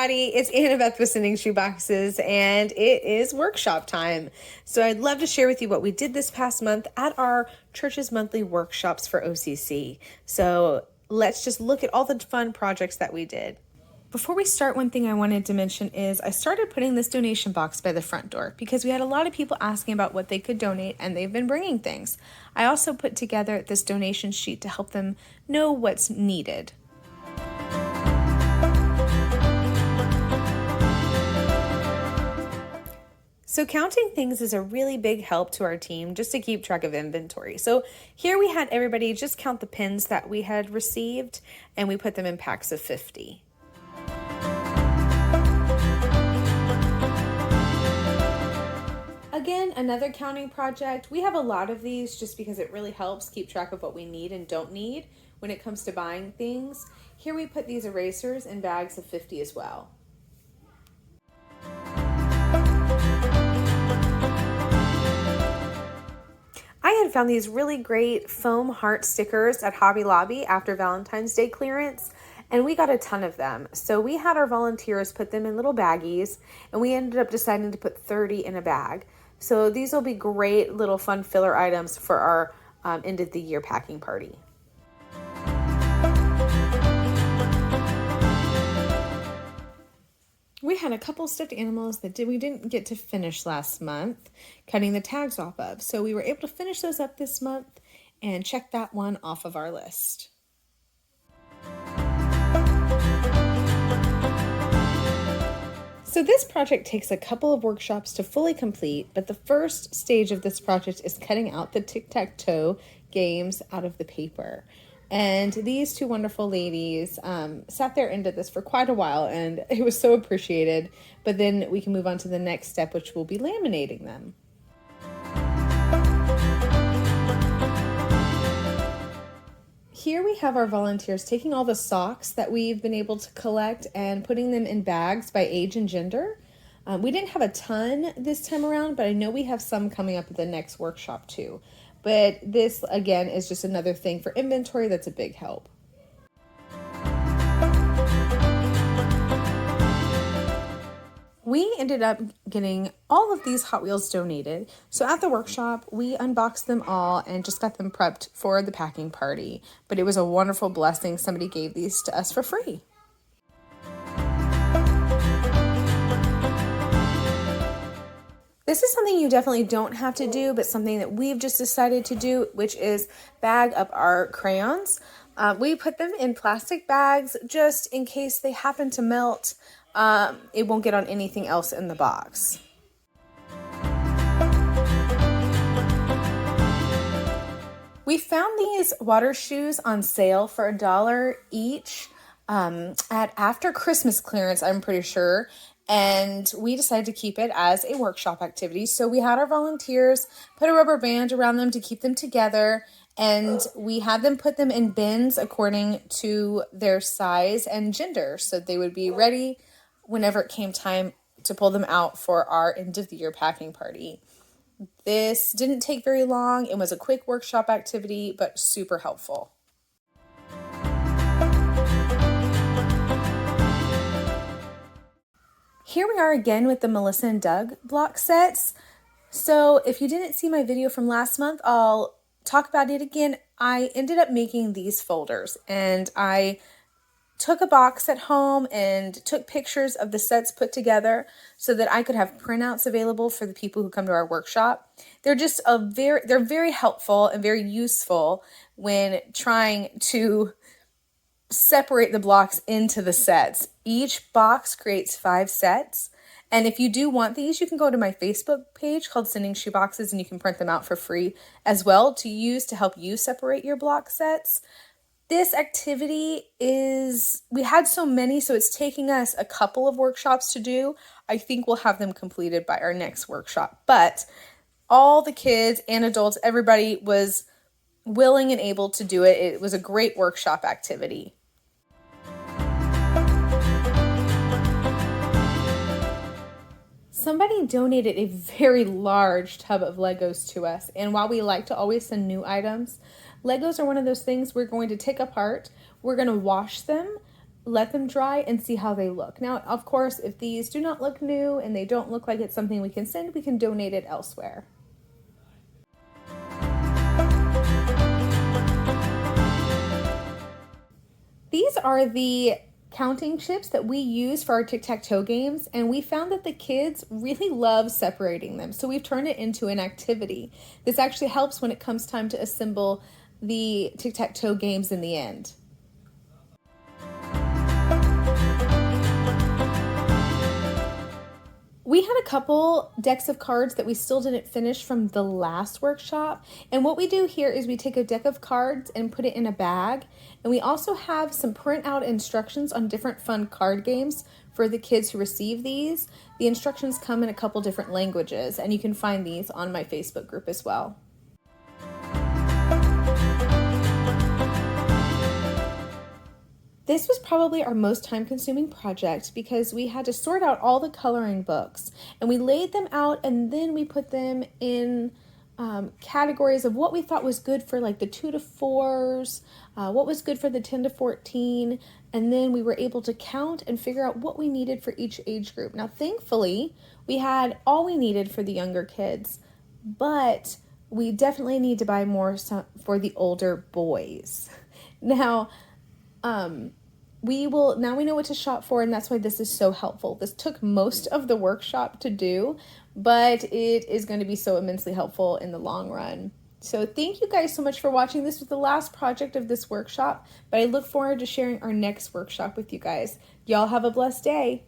everybody, it's Annabeth with Sending Shoeboxes, and it is workshop time. So I'd love to share with you what we did this past month at our church's monthly workshops for OCC. So let's just look at all the fun projects that we did. Before we start, one thing I wanted to mention is I started putting this donation box by the front door because we had a lot of people asking about what they could donate, and they've been bringing things. I also put together this donation sheet to help them know what's needed. So counting things is a really big help to our team just to keep track of inventory. So here we had everybody just count the pins that we had received, and we put them in packs of 50. Again, another counting project. We have a lot of these just because it really helps keep track of what we need and don't need when it comes to buying things. Here we put these erasers in bags of 50 as well. I had found these really great foam heart stickers at Hobby Lobby after Valentine's Day clearance, and we got a ton of them. So we had our volunteers put them in little baggies, and we ended up deciding to put 30 in a bag. So these will be great little fun filler items for our end of the year packing party. We had a couple stuffed animals that we didn't get to finish last month, cutting the tags off of. So we were able to finish those up this month and check that one off of our list. So this project takes a couple of workshops to fully complete, but the first stage of this project is cutting out the tic-tac-toe games out of the paper. And these two wonderful ladies sat there and did this for quite a while, and it was so appreciated. But then we can move on to the next step, which will be laminating them. Here we have our volunteers taking all the socks that we've been able to collect and putting them in bags by age and gender. We didn't have a ton this time around, but I know we have some coming up at the next workshop too. But this, again, is just another thing for inventory that's a big help. We ended up getting all of these Hot Wheels donated. So at the workshop, we unboxed them all and just got them prepped for the packing party. But it was a wonderful blessing. Somebody gave these to us for free. This is something you definitely don't have to do, but something that we've just decided to do, which is bag up our crayons. We put them in plastic bags just in case they happen to melt. It won't get on anything else in the box. We found these water shoes on sale for $1 each at after Christmas clearance, I'm pretty sure. And we decided to keep it as a workshop activity. So we had our volunteers put a rubber band around them to keep them together. And we had them put them in bins according to their size and gender. So they would be ready whenever it came time to pull them out for our end of the year packing party. This didn't take very long. It was a quick workshop activity, but super helpful. Here we are again with the Melissa and Doug block sets. So if you didn't see my video from last month, I'll talk about it again. I ended up making these folders, and I took a box at home and took pictures of the sets put together so that I could have printouts available for the people who come to our workshop. They're just they're very helpful and very useful when trying to separate the blocks into the sets. Each box creates 5 sets. And if you do want these, you can go to my Facebook page called Sending Shoeboxes, and you can print them out for free as well to use to help you separate your block sets. This activity we had so many, so it's taking us a couple of workshops to do. I think we'll have them completed by our next workshop. But all the kids and adults, everybody was willing and able to do it. It was a great workshop activity. Somebody donated a very large tub of Legos to us, and while we like to always send new items, Legos are one of those things we're going to take apart, we're going to wash them, let them dry and see how they look. Now, of course, if these do not look new and they don't look like it's something we can send, we can donate it elsewhere. These are the counting chips that we use for our tic-tac-toe games, and we found that the kids really love separating them, so we've turned it into an activity. This actually helps when it comes time to assemble the tic-tac-toe games in the end. We had a couple decks of cards that we still didn't finish from the last workshop. And what we do here is we take a deck of cards and put it in a bag. And we also have some printout instructions on different fun card games for the kids who receive these. The instructions come in a couple different languages, and you can find these on my Facebook group as well. This was probably our most time-consuming project because we had to sort out all the coloring books, and we laid them out, and then we put them in categories of what we thought was good for like the 2 to 4s, what was good for the 10 to 14, and then we were able to count and figure out what we needed for each age group. Now, thankfully, we had all we needed for the younger kids, but we definitely need to buy more for the older boys. Now, we know what to shop for, and that's why this is so helpful. This took most of the workshop to do, but it is going to be so immensely helpful in the long run. So thank you guys so much for watching. This was the last project of this workshop, but I look forward to sharing our next workshop with you guys. Y'all have a blessed day.